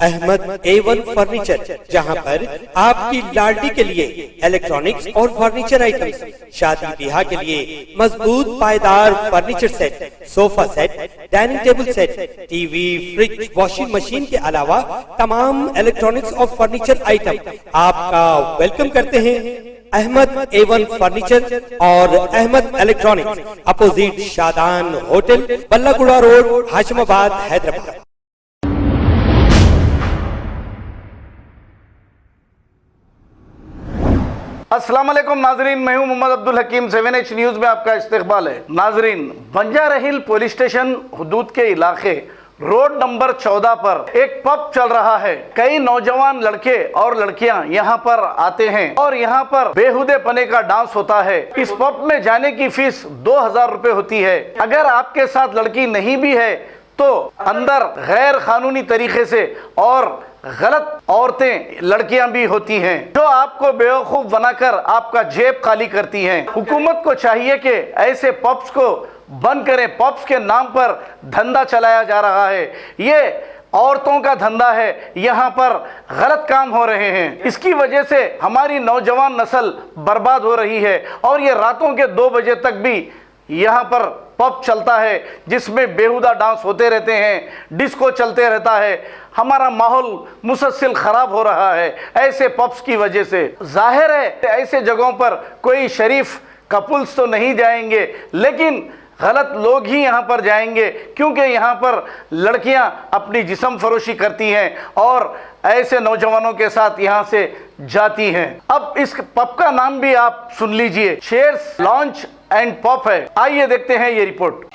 Ahmad A1 furniture, जहां पर आपकी लाडली के लिए इलेक्ट्रॉनिक्स और फर्नीचर आइटम्स, शादी ब्याह के लिए मजबूत पायदार furniture set, sofa set, dining table set, TV, fridge, washing machine के अलावा तमाम इलेक्ट्रॉनिक्स और फर्नीचर आइटम आपका वेलकम करते हैं। अहमद A1 फर्नीचर और Ahmed electronics, opposite Shadan hotel, Ballaguda road, Hashimabad, Hyderabad. अस्सलाम वालेकुम नाजरीन, मैं हूं मोहम्मद अब्दुल हकीम। 7H न्यूज़ में आपका इस्तकबाल है। नाजरीन, बंजाराहिल पुलिस स्टेशन हुदूद के इलाके रोड नंबर 14 पर एक पब चल रहा है। कई नौजवान लड़के और लड़कियां यहां पर आते हैं और यहां पर बेहुदे पने का डांस होता है। इस पब में जाने की फीस 2000 रुपए होती है। अगर आपके साथ लड़की नहीं भी है तो अंदर गैर कानूनी तरीके से और गलत औरतें लड़कियां भी होती हैं जो आपको बेवकूफ बनाकर आपका जेब खाली करती हैं। हुकूमत को चाहिए कि ऐसे पब्स को बंद करें। पब्स के नाम पर धंधा चलाया जा रहा है, ये औरतों का धंधा है, यहाँ पर गलत काम हो रहे हैं। इसकी वजह से हमारी नौजवान नस्ल बर्बाद हो रही है और ये रातों के 2 बजे तक भी यहाँ पर पब चलता है जिसमें बेहुदा डांस होते रहते हैं, डिस्को चलते रहता है। हमारा माहौल मुसलसल खराब हो रहा है ऐसे पब्स की वजह से। जाहिर है ऐसे जगहों पर कोई शरीफ कपल्स तो नहीं जाएंगे, लेकिन गलत लोग ही यहाँ पर जाएंगे क्योंकि यहाँ पर लड़कियाँ अपनी जिस्म फरोशी करती हैं और ऐसे नौजवानों के साथ यहाँ से जाती हैं। अब इस पब का नाम भी आप सुन लीजिए, शेयर्स लॉन्च एंड पब है। आइए देखते हैं ये रिपोर्ट।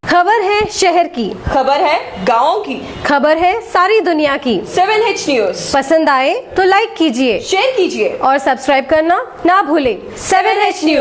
खबर है शहर की, खबर है गाँव की, खबर है सारी दुनिया की। 7H न्यूज पसंद आए तो लाइक कीजिए, शेयर कीजिए और सब्सक्राइब करना ना भूलें। 7H news.